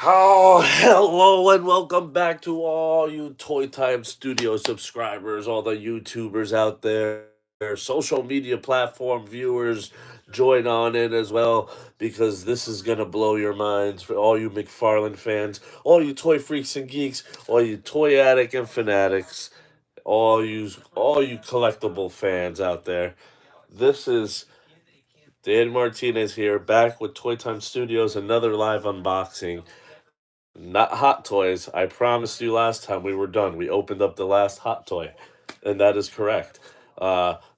Oh, hello and welcome back to all you Time Studios subscribers, all the YouTubers out there, social media platform viewers, join on in as well because this is gonna blow your minds for all you McFarlane fans, all you toy freaks and geeks, all you toy addict and fanatics, all you collectible fans out there. This is Dan Martinez here, back with Time Studios, another live unboxing. Not hot toys. I promised you last time we were done. We opened up the last hot toy, and that is correct.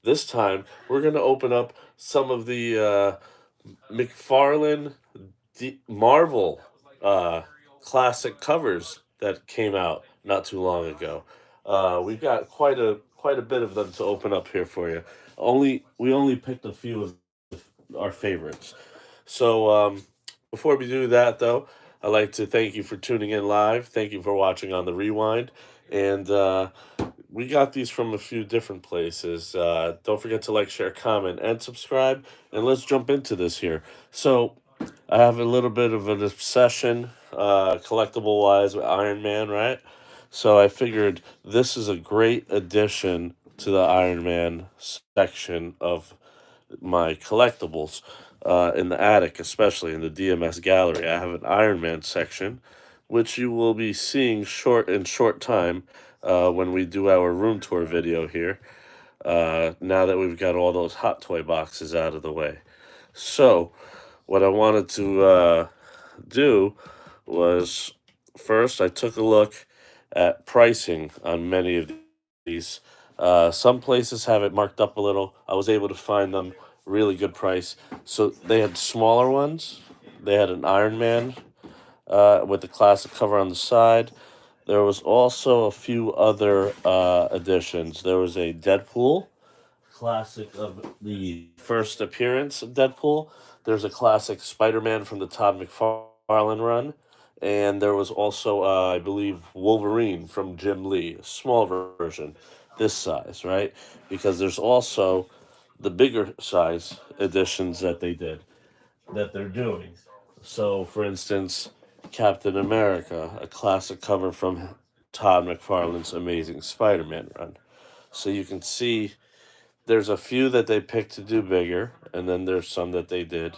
This time we're gonna open up some of the McFarlane Marvel uh, classic covers that came out not too long ago. We've got quite a bit of them to open up here for you. We only picked a few of our favorites. So before we do that, though, I'd like to thank you for tuning in live. Thank you for watching on the rewind. And we got these from a few different places. Don't forget to like, share, comment, and subscribe. And let's jump into this here. So I have a little bit of an obsession, collectible wise, with Iron Man, right? So I figured this is a great addition to the Iron Man section of my collectibles in the attic, especially in the DMS gallery. I have an Iron Man section, which you will be seeing short time when we do our room tour video here. Now that we've got all those hot toy boxes out of the way, so what I wanted to do was first I took a look at pricing on many of these. Some places have it marked up a little. I was able to find them really good price. So they had smaller ones. They had an Iron Man with the classic cover on the side. There was also a few other additions. There was a Deadpool classic of the first appearance of Deadpool. There's a classic Spider-Man from the Todd McFarlane run, and there was also, I believe, Wolverine from Jim Lee, a small version, this size, right? Because there's also the bigger size editions that they did, that they're doing. So, for instance, Captain America, a classic cover from Todd McFarlane's Amazing Spider-Man run. So you can see there's a few that they picked to do bigger, and then there's some that they did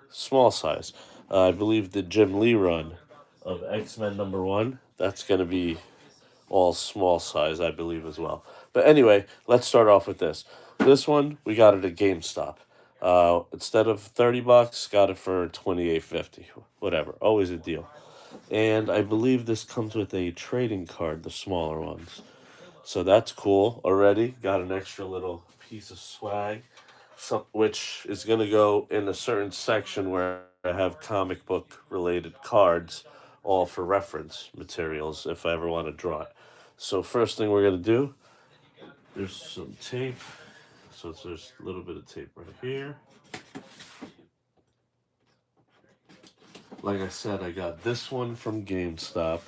small size. I believe the Jim Lee run of X-Men #1, that's going to be all small size, I believe, as well. But anyway, let's start off with this. This one, we got it at GameStop. Instead of $30, got it for 28.50. Whatever, always a deal. And I believe this comes with a trading card, the smaller ones. So that's cool already. Got an extra little piece of swag, which is going to go in a certain section where I have comic book related cards, all for reference materials if I ever want to draw it. So first thing we're going to do, there's some tape. So there's a little bit of tape right here. Like I said, I got this one from GameStop.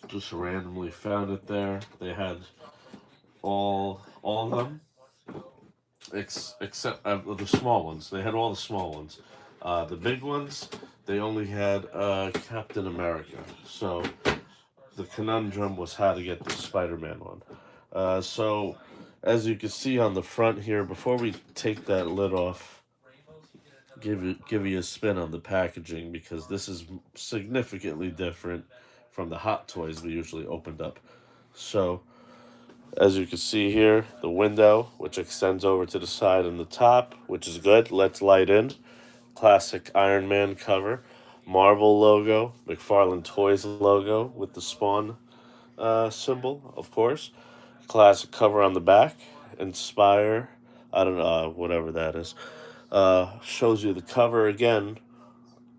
Just randomly found it there. They had all of them, except the small ones. They had all the small ones. The big ones, they only had Captain America. So the conundrum was how to get the Spider-Man one. So as you can see on the front here, before we take that lid off, give you a spin on the packaging because this is significantly different from the hot toys we usually opened up. So as you can see here, the window, which extends over to the side and the top, which is good, lets light in. Classic Iron Man cover. Marvel logo, McFarlane Toys logo with the Spawn symbol, of course. Classic cover on the back. Inspire, I don't know, whatever that is. Shows you the cover again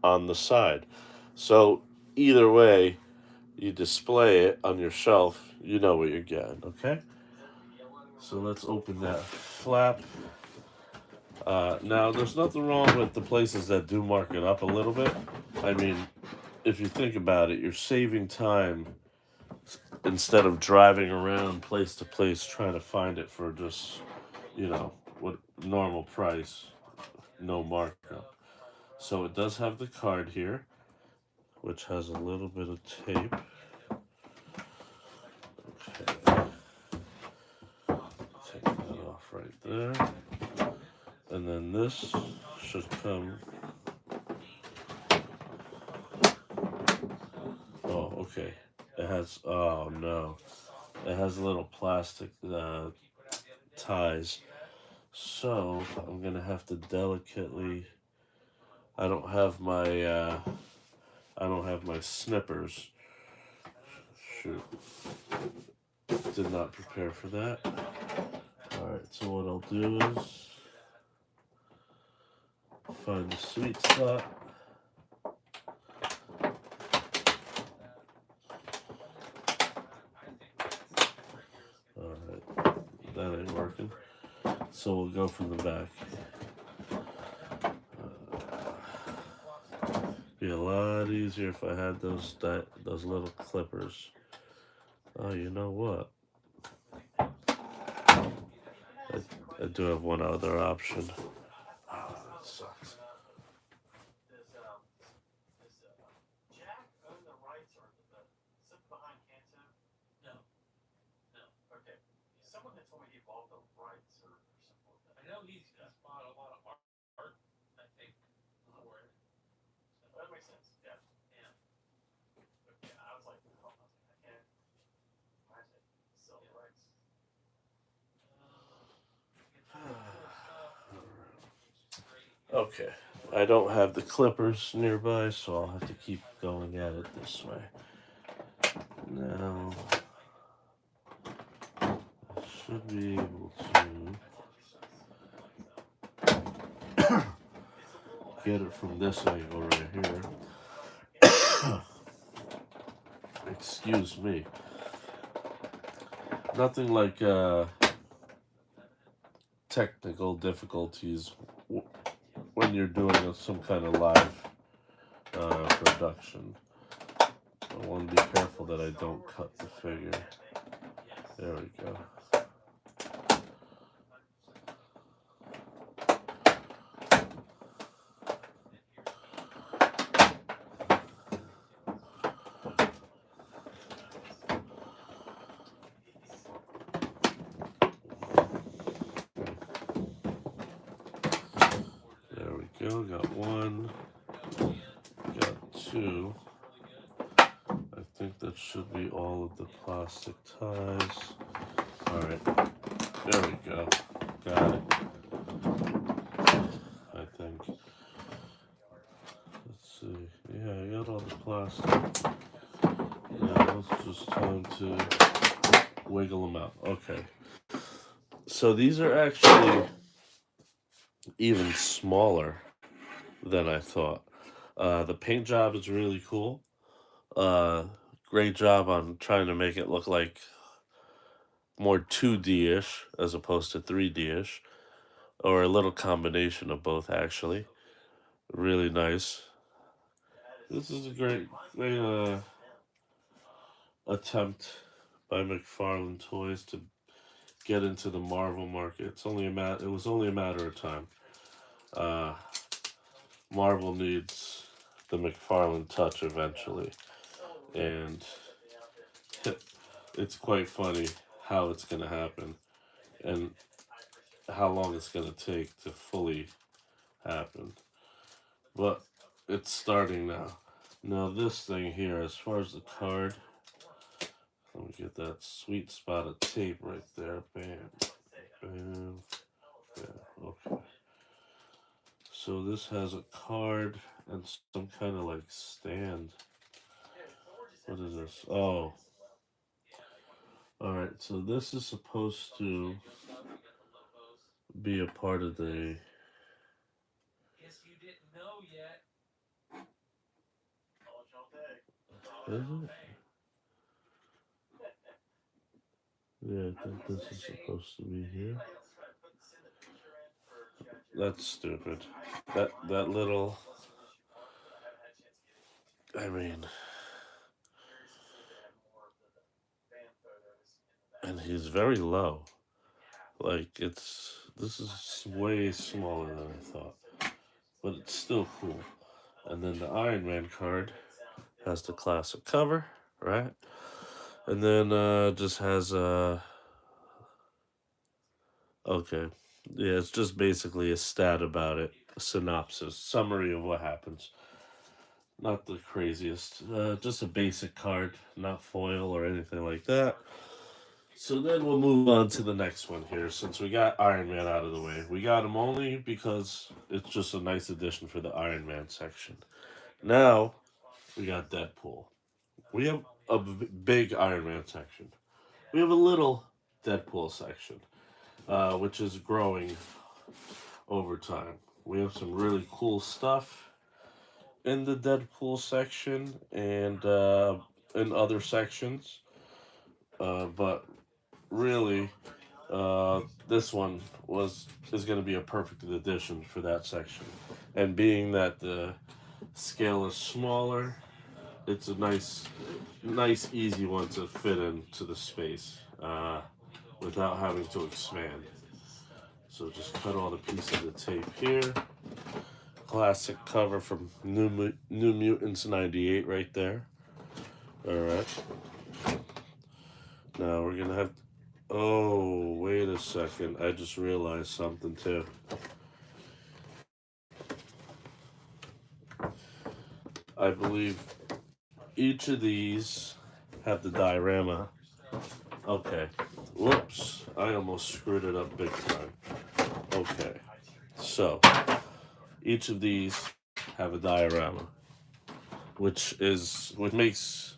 on the side. So either way, you display it on your shelf, you know what you're getting, okay? So let's open that flap. Now, there's nothing wrong with the places that do mark it up a little bit. I mean, if you think about it, you're saving time instead of driving around place to place trying to find it for just, what normal price, no markup. So it does have the card here, which has a little bit of tape. Okay, take that off right there. And then this should come. Oh, okay. It has, oh no. It has little plastic ties. So I'm gonna have to delicately. I don't have my snippers. Shoot, did not prepare for that. All right, so what I'll do is find the sweet spot. All right, that ain't working. So we'll go from the back. Be a lot easier if I had those little clippers. Oh, you know what? I do have one other option. Oh, that sucks. Okay, I don't have the clippers nearby, so I'll have to keep going at it this way. Now, I should be able to get it from this angle right here. Excuse me. Nothing like technical difficulties when you're doing some kind of live production. I want to be careful that I don't cut the figure. There we go. There we go. Got one. Got two. I think that should be all of the plastic ties. Alright, there we go. Got it. I think. Let's see. Yeah, I got all the plastic. Now it's just time to wiggle them out. Okay. So these are actually even smaller than I thought. The paint job is really cool. Great job on trying to make it look like more 2D-ish as opposed to 3D-ish, or a little combination of both actually. Really nice. This is a great attempt by McFarlane Toys to get into the Marvel market. It was only a matter of time. Marvel needs the McFarlane touch eventually, and it's quite funny how it's going to happen and how long it's going to take to fully happen. But it's starting now. Now this thing here, as far as the card, let me get that sweet spot of tape right there. Bam, bam, bam. Okay. So this has a card and some kind of like stand. What is this? Oh. Alright, so this is supposed to be a part of the... Is it? Yeah, I think this is supposed to be here. That's stupid. That little... I mean... And he's very low. Like, this is way smaller than I thought. But it's still cool. And then the Iron Man card Has the classic cover, right? And then just has okay. Yeah, it's just basically a stat about it, a synopsis, summary of what happens. Not the craziest. Just a basic card, not foil or anything like that. So then we'll move on to the next one here. Since we got Iron Man out of the way, we got him only because it's just a nice addition for the Iron Man section. Now we got Deadpool. We have a big Iron Man section. We have a little Deadpool section, which is growing over time. We have some really cool stuff in the Deadpool section and in other sections, but really, this one was is going to be a perfect addition for that section. And being that the scale is smaller, it's a nice, easy one to fit into the space without having to expand. So just cut all the pieces of tape here. Classic cover from New Mutants '98 right there. All right. Now we're gonna have. Oh, wait a second! I just realized something too. I believe each of these have the diorama. Okay. Whoops! I almost screwed it up big time. Okay. So each of these have a diorama, which makes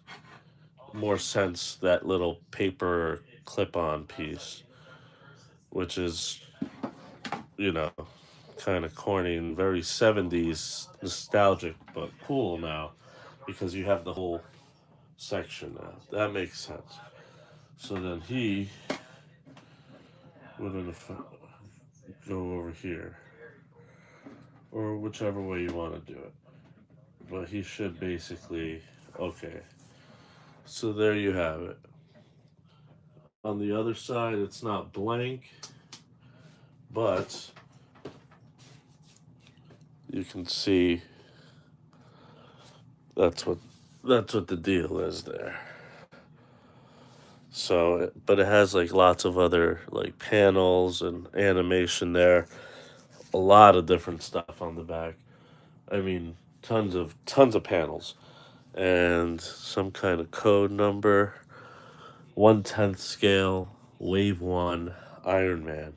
more sense. That little paper clip-on piece, which is you know kind of corny and very 70s nostalgic, but cool now because you have the whole section now. That makes sense. So then we're gonna go over here, or whichever way you want to do it. But he should basically, okay. So there you have it. On the other side, it's not blank, but you can see that's what the deal is there. So, but it has like lots of other like panels and animation there. A lot of different stuff on the back. I mean, tons of panels and some kind of code number. 1/10 scale, Wave One, Iron Man,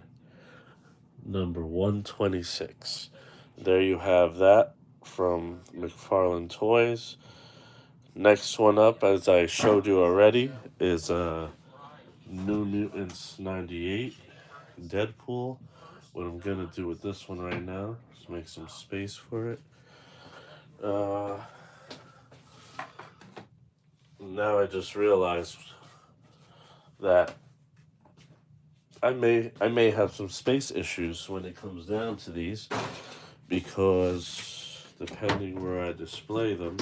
number 126. There you have that from McFarlane Toys. Next one up, as I showed you already, is New Mutants '98, Deadpool. What I'm gonna do with this one right now is make some space for it. Uh, Now I just realized that I may have some space issues when it comes down to these because depending where I display them,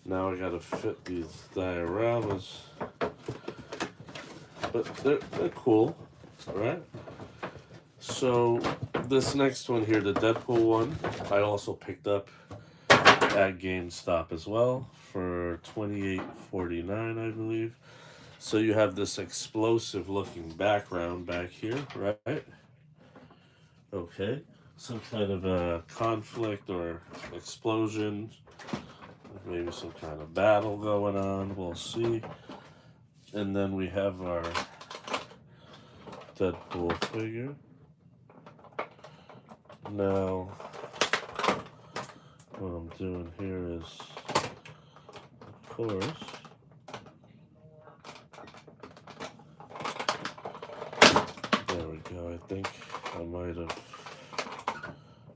now I gotta fit these dioramas. But they're cool, right? So this next one here, the Deadpool one, I also picked up at GameStop as well for $28.49, I believe. So you have this explosive looking background back here, right? Okay. Some kind of a conflict or explosion, maybe some kind of battle going on, we'll see. And then we have our Deadpool figure. Now, what I'm doing here is, of course, there we go. I think I might have.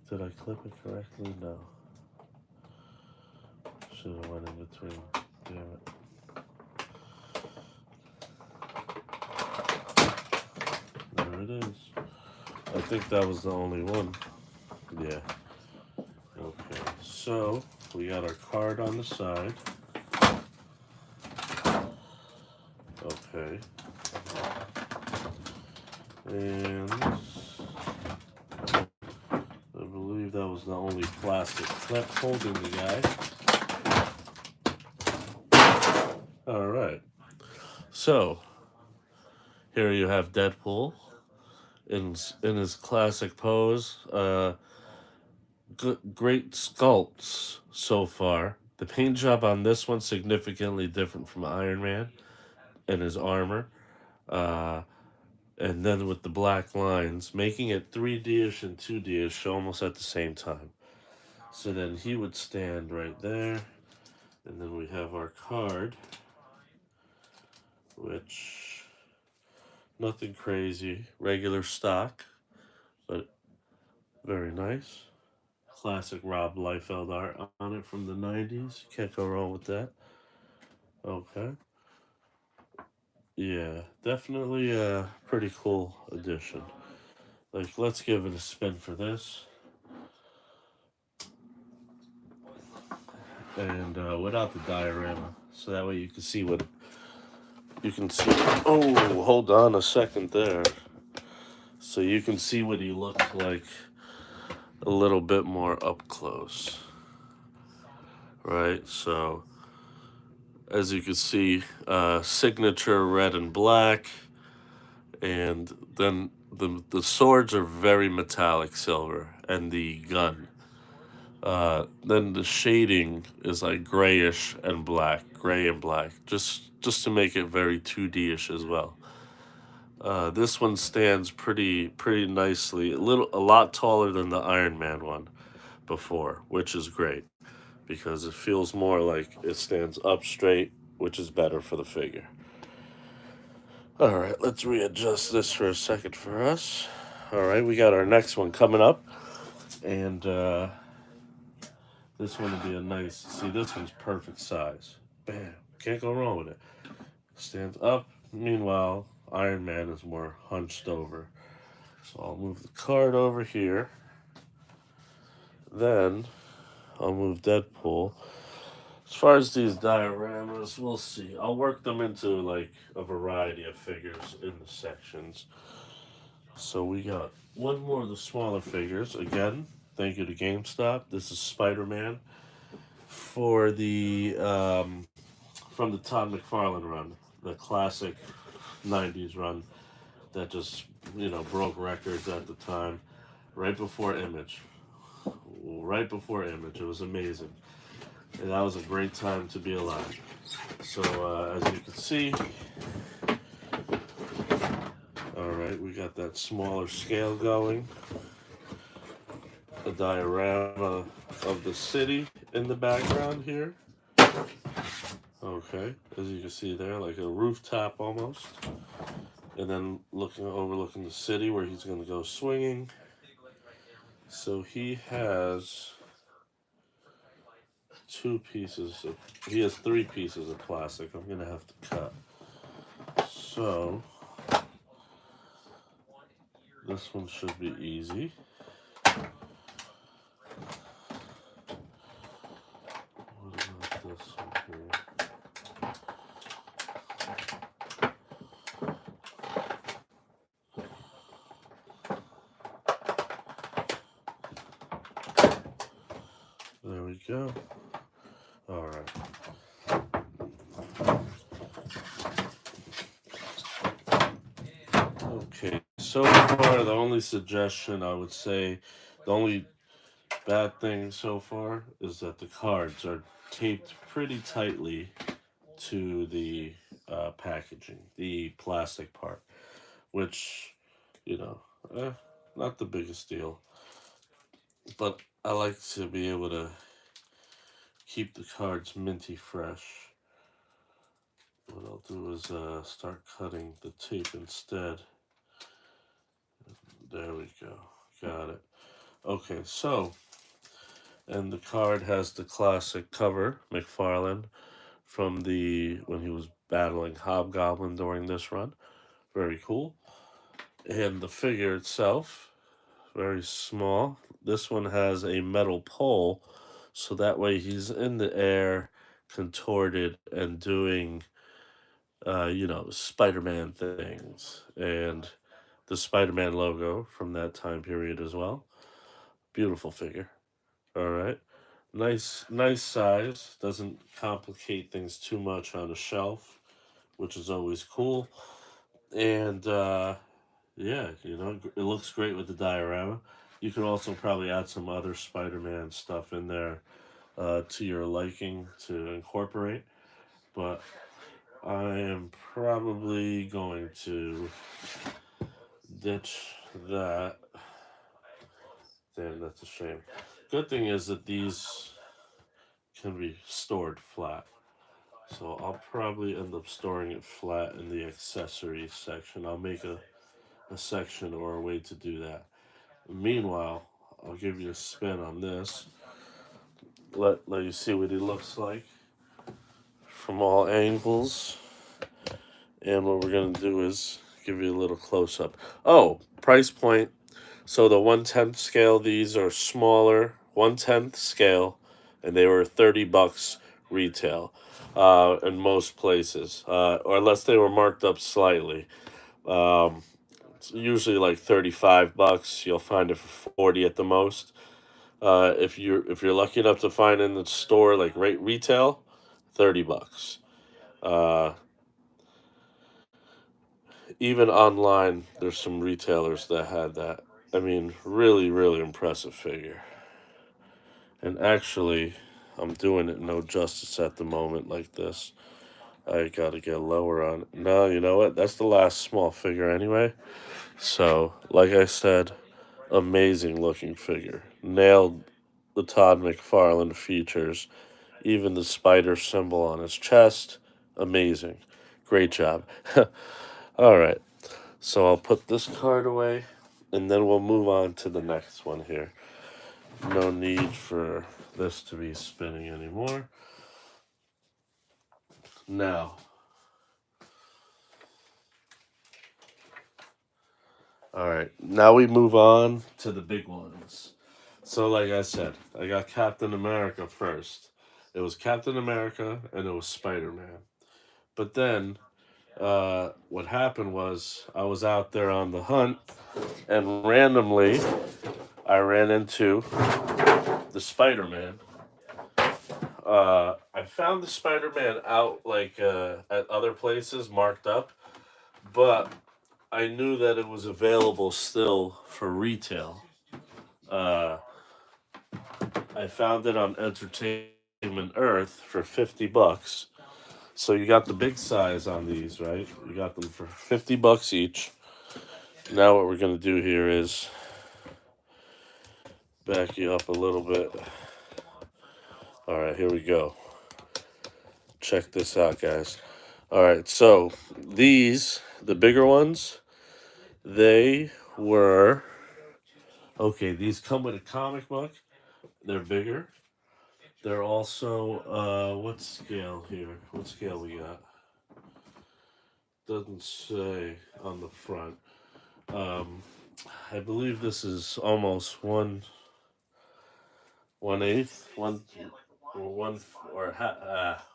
Did I clip it correctly? No. Should have went in between. Damn it. There it is. I think that was the only one. Yeah. Okay. So we got our card on the side. Okay. And I believe that was the only plastic clip holding the guy. So here you have Deadpool in his classic pose. Great sculpts so far. The paint job on this one significantly different from Iron Man and his armor. Uh, and then with the black lines, making it 3D-ish and 2D-ish almost at the same time. So then he would stand right there, and then we have our card, which nothing crazy, regular stock, but very nice. Classic Rob Liefeld art on it from the 90s. Can't go wrong with that. Okay. Yeah, definitely a pretty cool addition. Like, let's give it a spin for this. And without the diorama, so that way you can see what you can see. Oh, hold on a second there. So you can see what he looks like a little bit more up close, right? So as you can see, signature red and black, and then the swords are very metallic silver, and the gun. Then the shading is like grayish and black, gray and black, just to make it very 2D-ish as well. This one stands pretty nicely, a lot taller than the Iron Man one before, which is great because it feels more like it stands up straight, which is better for the figure. All right, let's readjust this for a second for us. All right, we got our next one coming up, and this one would be a nice. See, this one's perfect size. Bam, can't go wrong with it. Stands up. Meanwhile, Iron Man is more hunched over. So I'll move the card over here. Then I'll move Deadpool. As far as these dioramas, we'll see. I'll work them into like a variety of figures in the sections. So we got one more of the smaller figures. Again, thank you to GameStop. This is Spider-Man for the from the Todd McFarlane run, the classic '90s run that just broke records at the time, right before Image. Right before Image, it was amazing, and that was a great time to be alive. So as you can see, all right, we got that smaller scale going. The diorama of the city in the background here. Okay, as you can see there, like a rooftop almost. And then overlooking the city where he's going to go swinging. So he has he has 3 pieces of plastic. I'm going to have to cut. So this one should be easy. What about this one here? There we go. All right. Okay, so far the only suggestion I would say, the only bad thing so far is that the cards are taped pretty tightly to the packaging, the plastic part, which, you know, eh, not the biggest deal. But I like to be able to keep the cards minty fresh. What I'll do is start cutting the tape instead. There we go. Got it. Okay, so, and the card has the classic cover, McFarlane, from when he was battling Hobgoblin during this run. Very cool. And the figure itself, very small. This one has a metal pole, so that way he's in the air, contorted, and doing, Spider-Man things. And the Spider-Man logo from that time period as well. Beautiful figure. All right. Nice size. Doesn't complicate things too much on a shelf which is always cool. And yeah, it looks great with the diorama. You could also probably add some other Spider-Man stuff in there to your liking to incorporate. But I am probably going to ditch that. Damn, that's a shame. Good thing is that these can be stored flat. So I'll probably end up storing it flat in the accessories section. I'll make a section or a way to do that. Meanwhile, I'll give you a spin on this. Let you see what he looks like from all angles. And what we're going to do is give you a little close up. Oh, price point. So the 1/10 scale, these are smaller, 1/10 scale, and they were $30 retail in most places, or unless they were marked up slightly. Um, it's usually like $35. You'll find it for 40 at the most. If you're lucky enough to find in the store like retail, $30. Uh, Even online, there's some retailers that had that. I mean, really, really impressive figure. And actually, I'm doing it no justice at the moment like this. I gotta get lower on it. No, you know what? That's the last small figure anyway. So, like I said, amazing looking figure. Nailed the Todd McFarlane features. Even the spider symbol on his chest. Amazing. Great job. All right. So I'll put this card away and then we'll move on to the next one here. No need for this to be spinning anymore. Now, all right, now we move on to the big ones. So, like I said, I got Captain America first. It was Captain America and it was Spider Man. But then, what happened was I was out there on the hunt and randomly I ran into the Spider Man. I found the Spider Man out like at other places marked up, but I knew that it was available still for retail. Uh, I found it on Entertainment Earth for $50. So you got the big size on these, right? You got them for $50 each. Now what we're gonna do here is back you up a little bit. All right, here we go. Check this out, guys. All right, so the bigger ones, they were okay. These come with a comic book. They're bigger. They're also what scale here? What scale we got? Doesn't say on the front. Um, I believe this is almost one eighth, or one or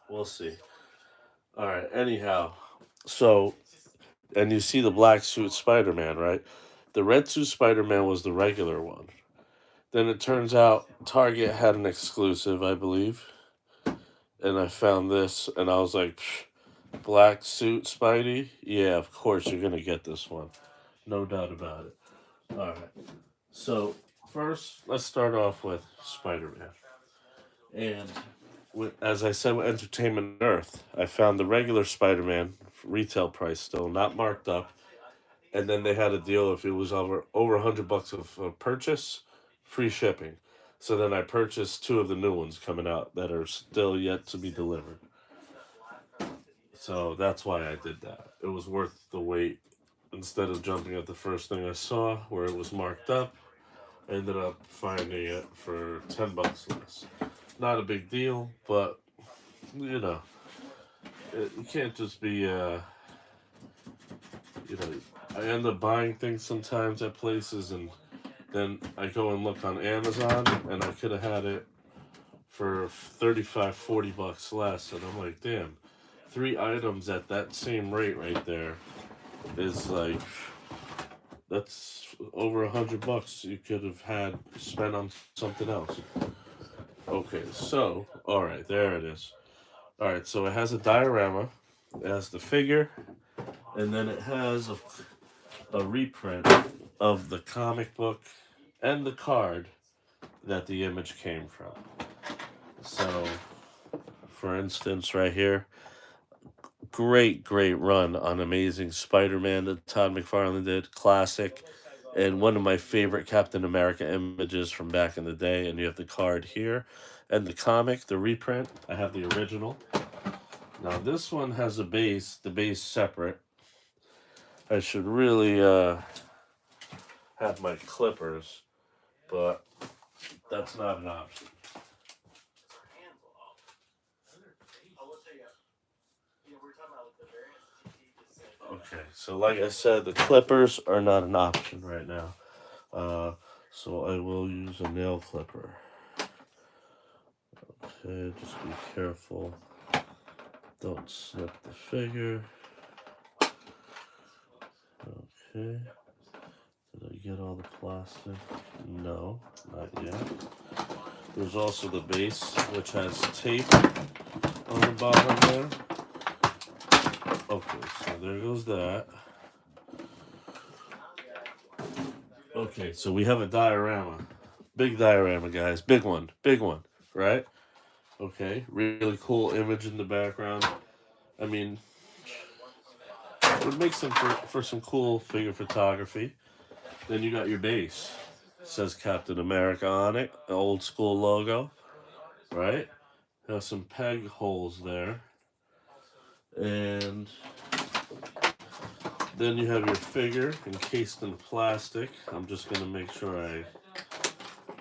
we'll see. All right. Anyhow, so and you see the black suit Spider Man, right? The red suit Spider Man was the regular one. Then it turns out Target had an exclusive, I believe, and I found this, and I was like, "Psh, black suit Spidey? Yeah, of course you're gonna get this one, no doubt about it." All right. So first, let's start off with Spider Man, and as I said with Entertainment Earth, I found the regular Spider Man retail price still not marked up, and then they had a deal if it was over $100 of purchase, free shipping. So then I purchased two of the new ones coming out that are still yet to be delivered. So that's why I did that. It was worth the wait. Instead of jumping at the first thing I saw where it was marked up, I ended up finding it for $10 less. Not a big deal, but you know, you can't just be you know, I end up buying things sometimes at places and then I go and look on Amazon and I could have had it for 35, $40 less. And I'm like, damn, three items at that same rate right there is like, that's over $100 you could have had spent on something else. Okay, so, all right, there it is. All right, so it has a diorama. It has the figure, and then it has a reprint of the comic book and the card that the image came from. So, for instance, right here, great run on Amazing Spider-Man that Todd McFarlane did, classic, and one of my favorite Captain America images from back in the day. And you have the card here, and the comic, the reprint. I have the original. Now this one has a base, the base separate. I should really have my clippers, but that's not an option. Okay, so like I said, the clippers are not an option right now. So I will use a nail clipper. Okay, just be careful. Don't snip the figure. Okay. Did I get all the plastic? No, not yet. There's also the base, which has tape on the bottom there. Okay, so there goes that. Okay, so we have a diorama. Big diorama, guys. Big one, right? Okay, really cool image in the background. I mean, it would make some for some cool figure photography. Then you got your base. It says Captain America on it, the old school logo, right? Has some peg holes there. And then you have your figure encased in plastic. I'm just going to make sure I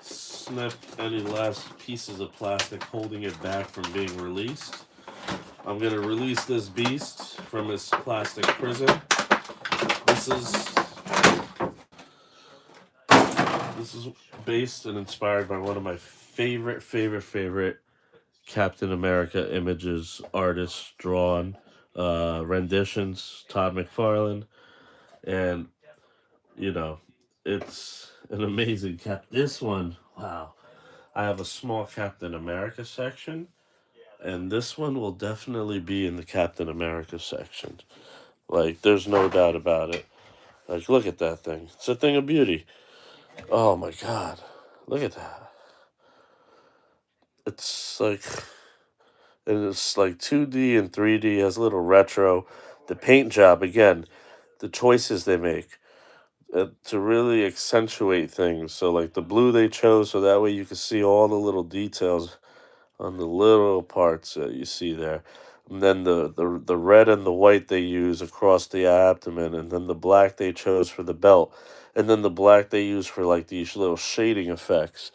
snip any last pieces of plastic holding it back from being released. I'm going to release this beast from its plastic prison. This is based and inspired by one of my favorite Captain America images, artists drawn, renditions, Todd McFarlane. And, you know, it's an amazing This one, wow. I have a small Captain America section, and this one will definitely be in the Captain America section. Like, there's no doubt about it. Like, look at that thing. It's a thing of beauty. Oh my God. Look at that. It's like, and it's like 2D and 3D, has a little retro. The paint job, again, the choices they make to really accentuate things. So, like the blue they chose, so that way you can see all the little details on the little parts that you see there. And then the red and the white they use across the abdomen, and then the black they chose for the belt, and then the black they use for like these little shading effects.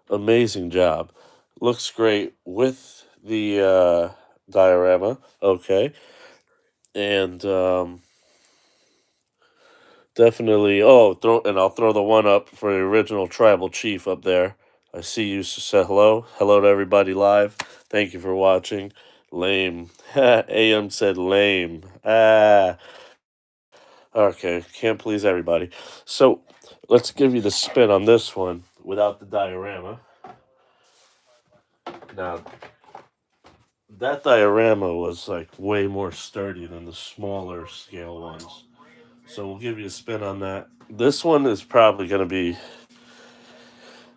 Amazing job. Looks great with the diorama. Okay. And definitely. Oh, I'll throw the one up for the original tribal chief up there. I see you said hello. Hello to everybody live. Thank you for watching. Lame. AM said lame. Ah. Okay, can't please everybody. So let's give you the spin on this one without the diorama. Now, that diorama was like way more sturdy than the smaller scale ones. So we'll give you a spin on that. This one is probably going to be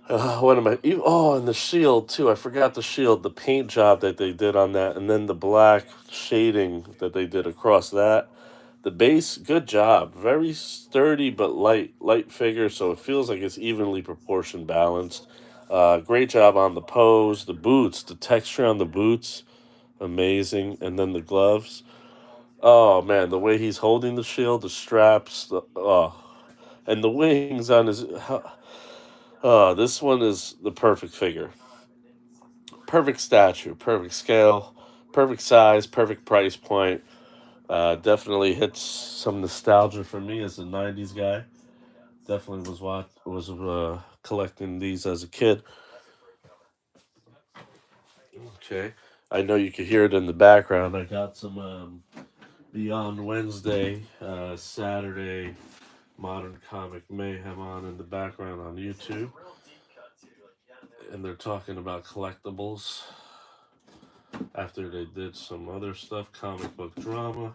what am I? Oh, and the shield too. I forgot the shield, the paint job that they did on that, and then the black shading that they did across that. The base, good job. Very sturdy but light figure, so it feels like it's evenly proportioned, balanced. Great job on the pose, the boots, the texture on the boots, amazing, and then the gloves. Oh man, the way he's holding the shield, the straps, and the wings on his. This one is the perfect figure. Perfect stature, perfect scale, perfect size, perfect price point. Definitely hits some nostalgia for me as a '90s guy. Definitely was collecting these as a kid. Okay, I know you can hear it in the background. I got some Beyond Wednesday, Saturday, Modern Comic Mayhem on in the background on YouTube, and they're talking about collectibles. after they did some other stuff, comic book drama.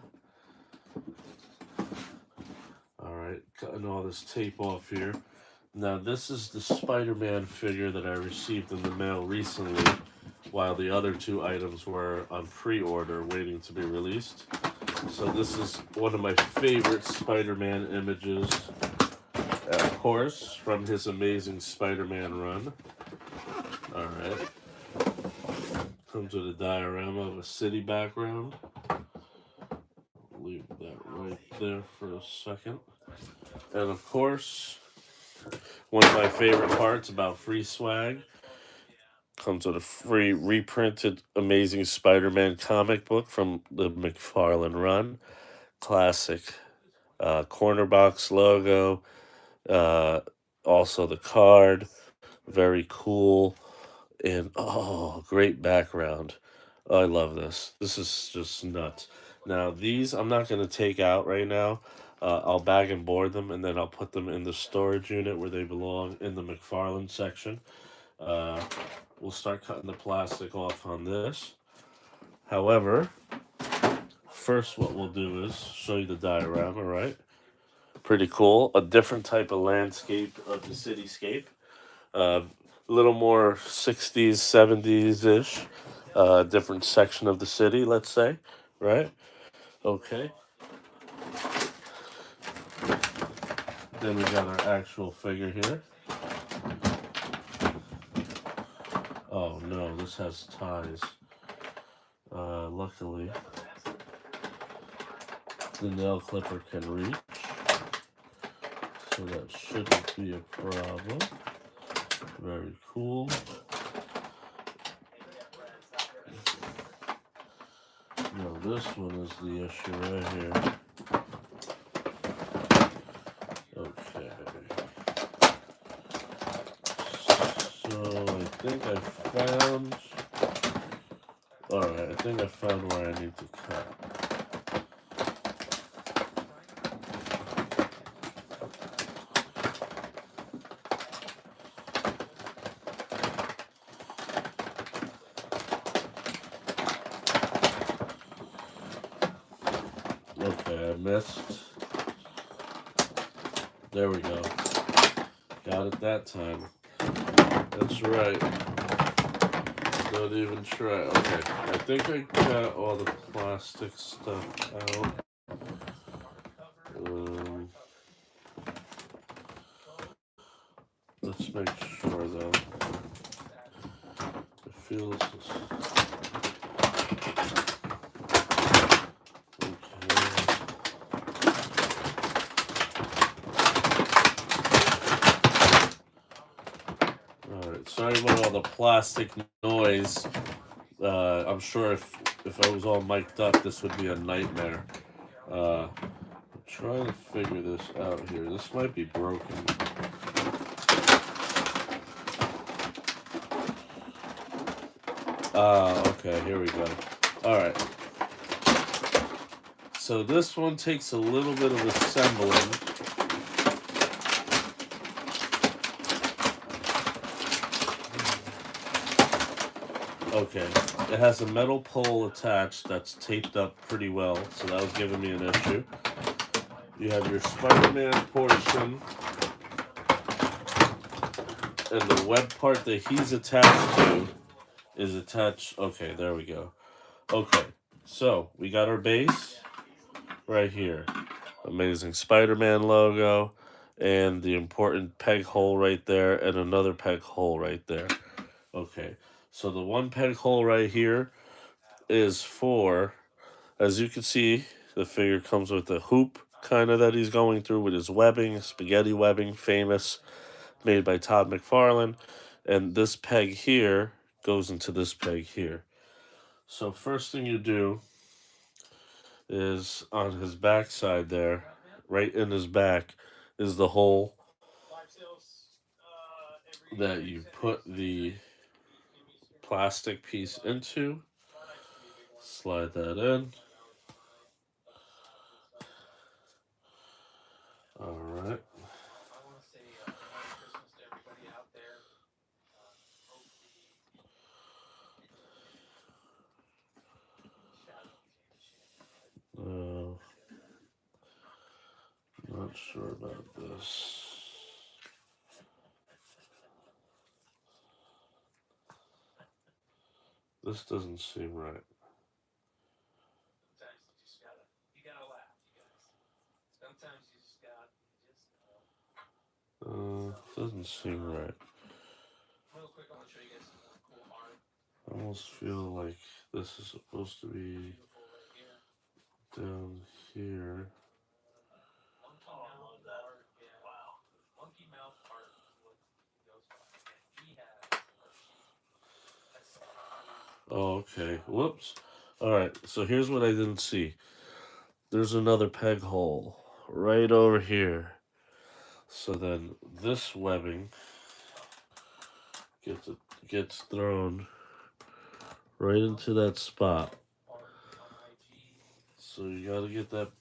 All right, cutting all this tape off here. Now, this is the Spider-Man figure that I received in the mail recently, while the other two items were on pre-order, waiting to be released. So this is one of my favorite Spider-Man images, of course, from his Amazing Spider-Man run. All right. Comes with a diorama of a city background. Leave that right there for a second. And of course, one of my favorite parts about free swag comes with a free reprinted Amazing Spider-Man comic book from the McFarlane run. Classic corner box logo. Uh, Also the card. Very cool. And oh, great background. I love this. This is just nuts. Now, these I'm not going to take out right now. I'll bag and board them, and then I'll put them in the storage unit where they belong in the McFarlane section. Uh, we'll start cutting the plastic off on this. However, first what we'll do is show you the diorama, right? Pretty cool. A different type of landscape of the cityscape. A little more 60s, 70s ish. Different section of the city, let's say, right? Okay. Then we got our actual figure here. Oh no, this has ties. Luckily, the nail clipper can reach, so that shouldn't be a problem. Very cool. Now this one is the issue right here. Okay. So I think I found. Alright, I think I found where I need to cut. Okay, I missed. There we go. Got it that time. That's right. Don't even try. Okay, I think I got all the plastic stuff out. Let's make sure though. It feels. Alright, sorry about all the plastic noise. I'm sure if I was all mic'd up, this would be a nightmare. I'm trying to figure this out here. This might be broken. Okay, here we go. Alright. So this one takes a little bit of assembling. Okay, it has a metal pole attached that's taped up pretty well, so that was giving me an issue. You have your Spider-Man portion, and the web part that he's attached to is attached. Okay, there we go. Okay, so we got our base right here. Amazing Spider-Man logo, and the important peg hole right there, and another peg hole right there. Okay, so the one peg hole right here is for, as you can see, the figure comes with a hoop kind of that he's going through with his webbing, spaghetti webbing, famous, made by Todd McFarlane. And this peg here goes into this peg here. So first thing you do is on his backside there, right in his back, is the hole that you put the plastic piece into. Slide that in. All right. not sure about this. This doesn't seem right. Doesn't seem right. I almost feel like this is supposed to be down here. Oh, okay. Whoops. Alright, so here's what I didn't see. There's another peg hole right over here. So then this webbing gets thrown right into that spot. So you gotta get that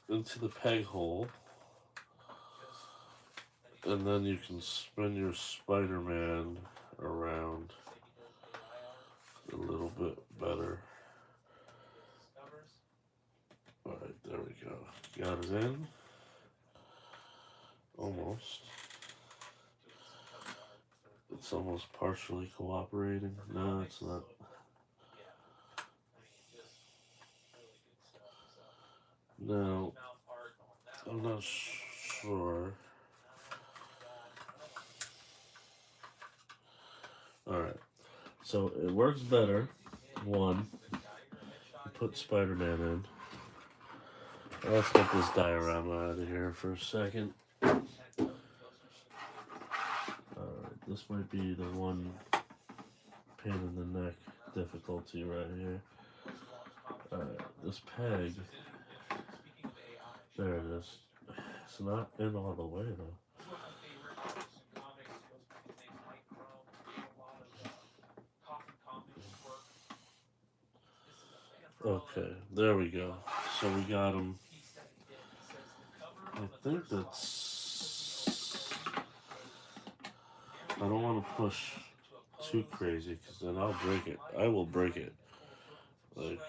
into the peg hole. And then you can spin your Spider-Man around a little bit better. Alright, there we go. Got it in. Almost. It's almost partially cooperating. No, it's not. No, I'm not sure. Alright, so it works better. One, put Spider-Man in. Let's get this diorama out of here for a second. Alright, this might be the one pain in the neck difficulty right here. Alright, this peg. There it is. It's not in all the way though. Okay, there we go. So we got him. I think that's. I don't want to push too crazy because then I'll break it. I will break it. Like,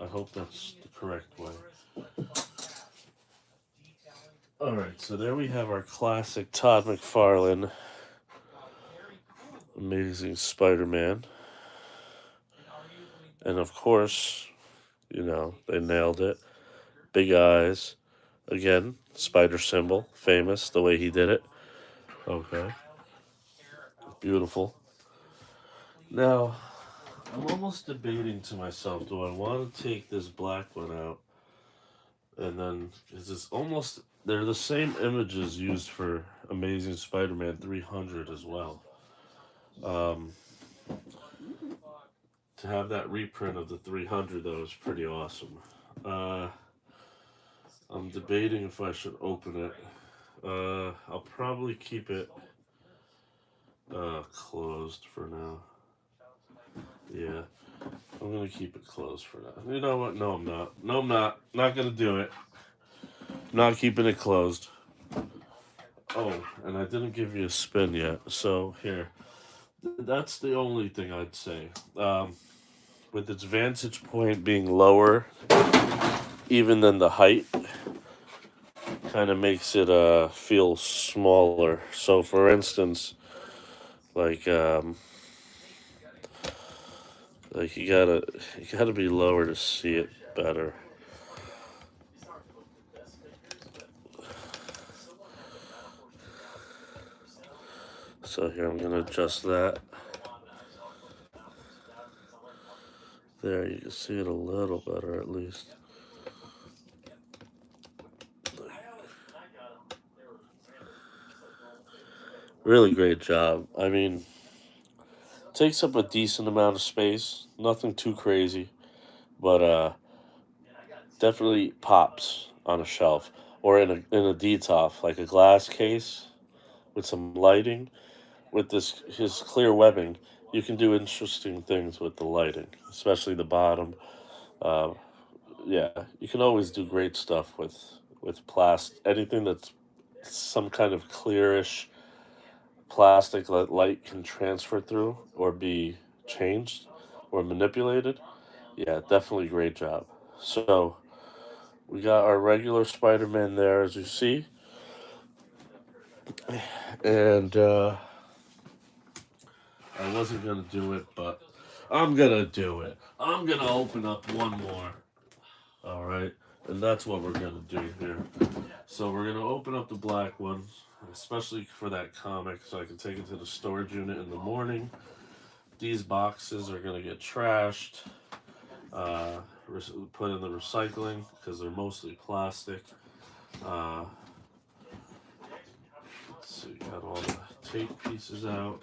I hope that's the correct way. Alright, so there we have our classic Todd McFarlane Amazing Spider-Man. And of course, you know, they nailed it. Big eyes. Again, spider symbol. Famous, the way he did it. Okay. Beautiful. Now, I'm almost debating to myself, do I want to take this black one out? And then, because it's almost, they're the same images used for Amazing Spider-Man 300 as well. To have that reprint of the 300, though, is pretty awesome. I'm debating if I should open it. I'll probably keep it closed for now. Yeah, I'm gonna keep it closed for now. You know what? No, I'm not. No, I'm not. Not gonna do it. Not keeping it closed. Oh, and I didn't give you a spin yet. So here, that's the only thing I'd say. With its vantage point being lower, even than the height, kind of makes it feel smaller. So, for instance, like you gotta be lower to see it better. So here I'm gonna adjust that. There, you can see it a little better at least. Really great job. I mean, takes up a decent amount of space. Nothing too crazy, but definitely pops on a shelf or in a DTOF, like a glass case with some lighting. With this his clear webbing, you can do interesting things with the lighting, especially the bottom. Uh, yeah, you can always do great stuff with anything that's some kind of clearish plastic that light can transfer through or be changed or manipulated. Yeah, definitely great job. So we got our regular Spider-Man there, as you see. And I wasn't gonna do it, but I'm gonna do it. I'm gonna open up one more. All right, and that's what we're gonna do here. So we're gonna open up the black one, especially for that comic, so I can take it to the storage unit in the morning. These boxes are gonna get trashed, uh, put in the recycling because they're mostly plastic. Uh, let's see, got all the tape pieces out.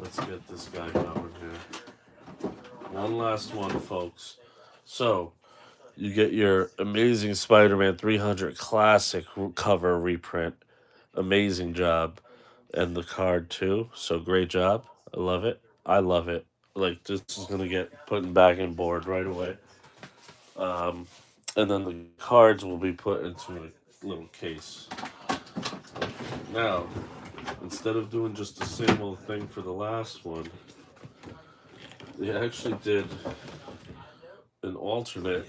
Let's get this guy going here. One last one, folks. So you get your Amazing Spider-Man 300 classic cover reprint. Amazing job. And the card too. So great job. I love it. I love it. Like this is gonna get put back in board right away. Um, and then the cards will be put into a little case. Now, instead of doing just the same old thing for the last one, they actually did an alternate.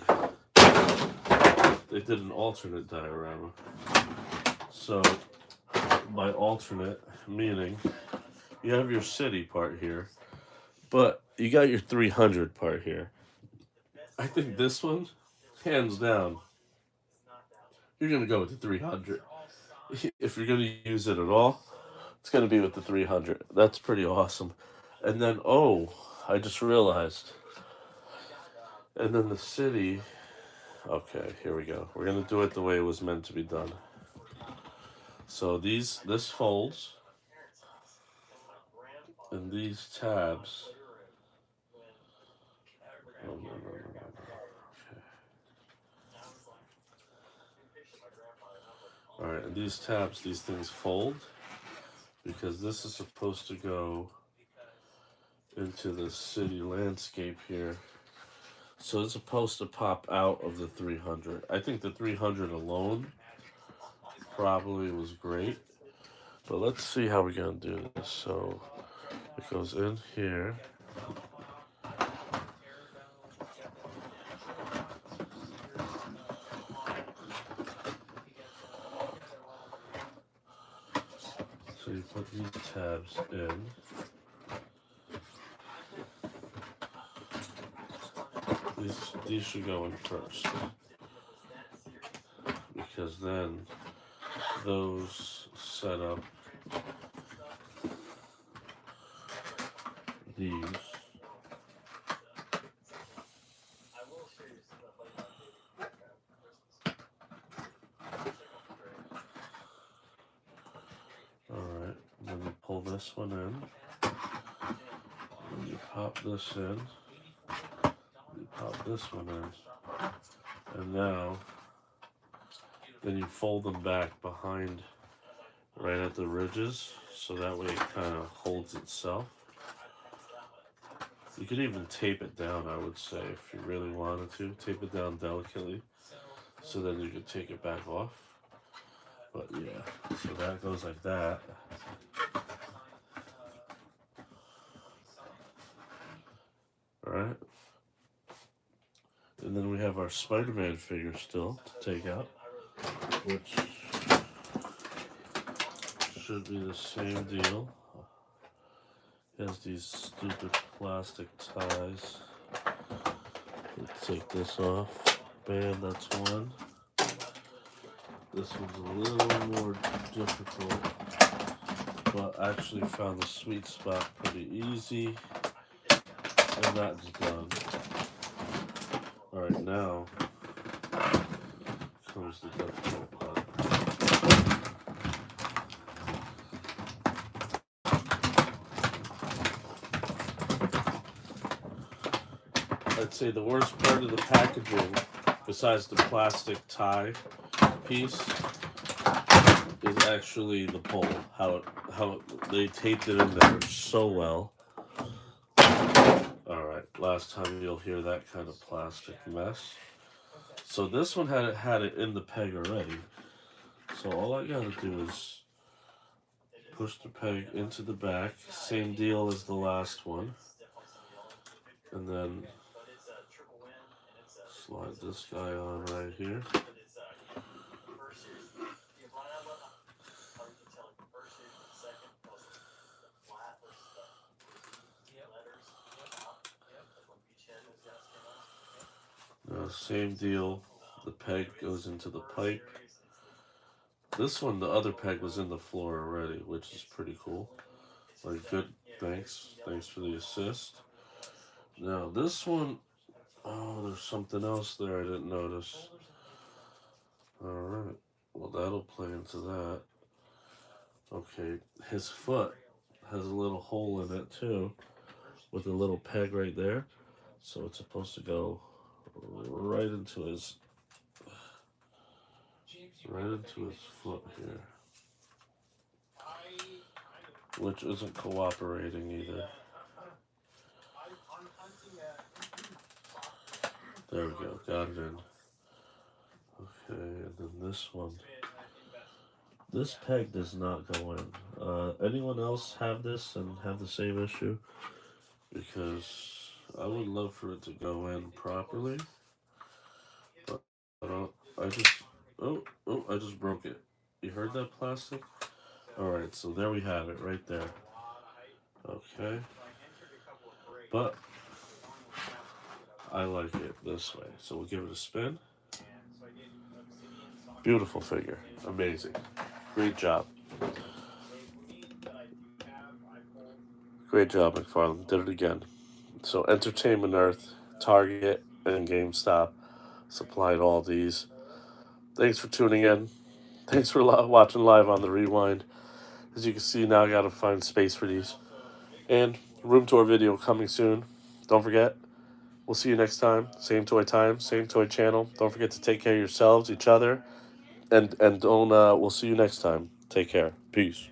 They did an alternate diorama. So, by alternate, meaning you have your city part here, but you got your 300 part here. I think this one, hands down, you're going to go with the 300. If you're going to use it at all, it's going to be with the 300. That's pretty awesome. And then, oh, I just realized. And then the city. Okay, here we go. We're going to do it the way it was meant to be done. So this folds. And these tabs. Oh, no, no, no, no. Okay. Alright, and these tabs, these things fold because this is supposed to go into the city landscape here. So it's supposed to pop out of the 300. I think the 300 alone probably was great. But let's see how we're going to do this. So it goes in here. So you put these tabs in. These should go in first. Because then those set up these. Alright, then you pull this one in. And you pop this in. You pop this one in. And now, then you fold them back behind right at the ridges. So that way it kind of holds itself. You could even tape it down, I would say, if you really wanted to. Tape it down delicately. So then you could take it back off. But yeah, so that goes like that. Alright. And then we have our Spider-Man figure still to take out, which should be the same deal. It has these stupid plastic ties. Let's take this off. Bam, that's one. This one's a little more difficult, but I actually found the sweet spot pretty easy, and that's done. Alright, now comes the difficult part. I'd say the worst part of the packaging, besides the plastic tie piece, is actually the pole. How they taped it in there so well. Alright, last time you'll hear that kind of plastic mess. So this one had it in the peg already. So all I gotta do is push the peg into the back. Same deal as the last one. And then slide this guy on right here. Same deal. The peg goes into the pipe. This one, the other peg was in the floor already, which is pretty cool. Like, good. Thanks. Thanks for the assist. Now, this one, oh, there's something else there I didn't notice. Alright. Well, that'll play into that. Okay. His foot has a little hole in it, too, with a little peg right there. So it's supposed to go right into his foot here, which isn't cooperating either. There we go, got it in. Okay, and then this one. This peg does not go in. Anyone else have this and have the same issue? Because I would love for it to go in properly. But I just, I just broke it. You heard that, plastic? Alright, so there we have it, right there. Okay. But I like it this way. So we'll give it a spin. Beautiful figure. Amazing. Great job. Great job, McFarlane. Did it again. So Entertainment Earth, Target, and GameStop supplied all these. Thanks for tuning in. Thanks for watching live on the Rewind. As you can see, now I gotta find space for these. And room tour video coming soon. Don't forget. We'll see you next time. Same toy time, same toy channel. Don't forget to take care of yourselves, each other, and don't. We'll see you next time. Take care. Peace.